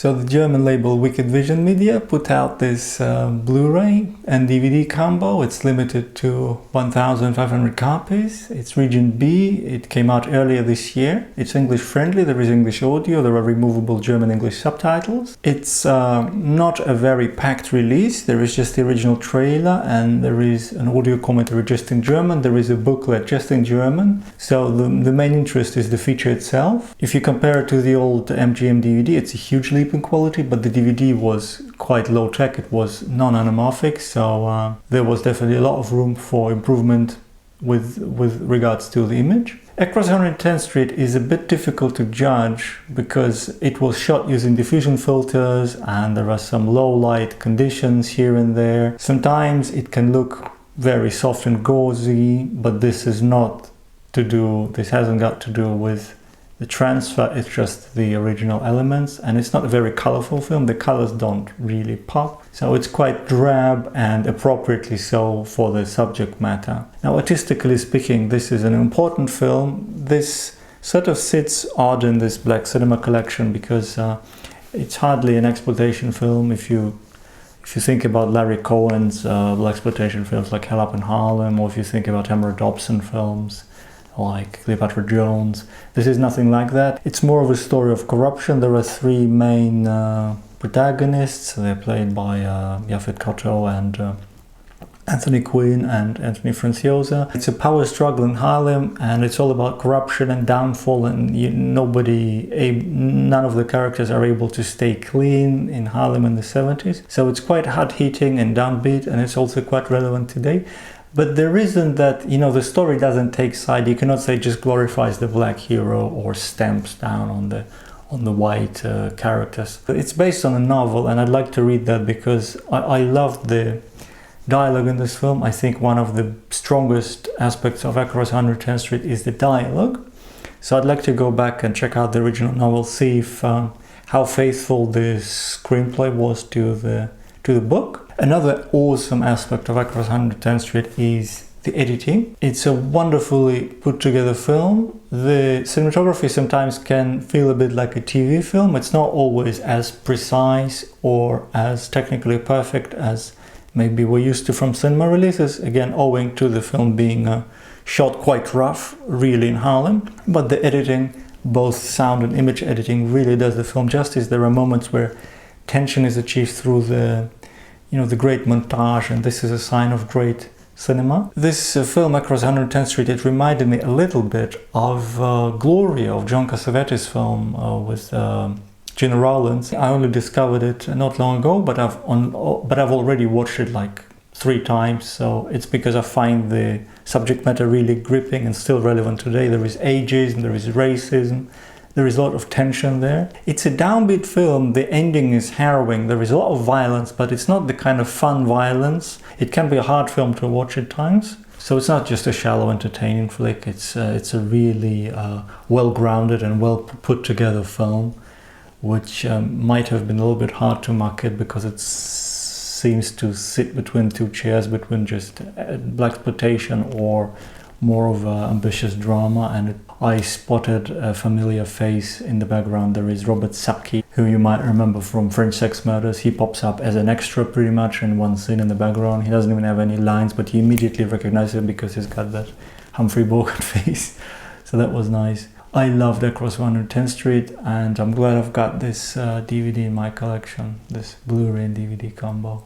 So the German label Wicked Vision Media put out this Blu-ray and DVD combo. It's limited to 1,500 copies. It's region B. It came out earlier this year. It's English friendly. There is English audio. There are removable German-English subtitles. It's not a very packed release. There is just the original trailer and there is an audio commentary just in German. There is a booklet just in German. So the main interest is the feature itself. If you compare it to the old MGM DVD, it's a huge leap in quality, but the DVD was quite low tech. It was non-anamorphic, so there was definitely a lot of room for improvement with regards to the image. Across 110th Street is a bit difficult to judge because it was shot using diffusion filters and there are some low light conditions here and there. Sometimes it can look very soft and gauzy, but this hasn't got to do with the transfer. It's just the original elements, and it's not a very colorful film. The colors don't really pop, so it's quite drab, and appropriately so for the subject matter. Now, artistically speaking, this is an important film. This sort of sits odd in this Black Cinema collection because it's hardly an exploitation film. If you think about Larry Cohen's blaxploitation films like Hell Up in Harlem, or if you think about Emma Dobson films like Cleopatra Jones, this is nothing like that. It's more of a story of corruption. There are three main protagonists. They're played by Yaphet Kotto and Anthony Quinn and Anthony Franciosa. It's a power struggle in Harlem, and it's all about corruption and downfall, and none of the characters are able to stay clean in Harlem in the 70s. So it's quite hard-hitting and downbeat, and it's also quite relevant today. But the reason that, the story doesn't take side, you cannot say it just glorifies the black hero or stamps down on the white characters. It's based on a novel, and I'd like to read that because I loved the dialogue in this film. I think one of the strongest aspects of Across 110th Street is the dialogue. So I'd like to go back and check out the original novel, see if how faithful the screenplay was to the book. Another awesome aspect of Across 110th Street is the editing. It's a wonderfully put together film. The cinematography sometimes can feel a bit like a TV film. It's not always as precise or as technically perfect as maybe we're used to from cinema releases, again owing to the film being shot quite rough, really in Harlem. But the editing, both sound and image editing, really does the film justice. There are moments where tension is achieved through the great montage, and this is a sign of great cinema. This film, Across 110th Street, it reminded me a little bit of Gloria, of John Cassavetes' film with Gina Rowlands. I only discovered it not long ago, but I've already watched it like 3 times, so it's because I find the subject matter really gripping and still relevant today. There is ageism, there is racism, there is a lot of tension there. It's a downbeat film. The ending is harrowing. There is a lot of violence, but it's not the kind of fun violence. It can be a hard film to watch at times. So it's not just a shallow entertaining flick. It's a really well-grounded and well put together film, which might have been a little bit hard to market because it seems to sit between 2 chairs, between just blaxploitation or more of an ambitious drama. And I spotted a familiar face in the background. There is Robert Sapke, who you might remember from French Sex Murders. He pops up as an extra pretty much in one scene in the background. He doesn't even have any lines, but you immediately recognize him because he's got that Humphrey Bogart face. So that was nice. I loved Across 110th Street, and I'm glad I've got this DVD in my collection, this Blu-ray and DVD combo.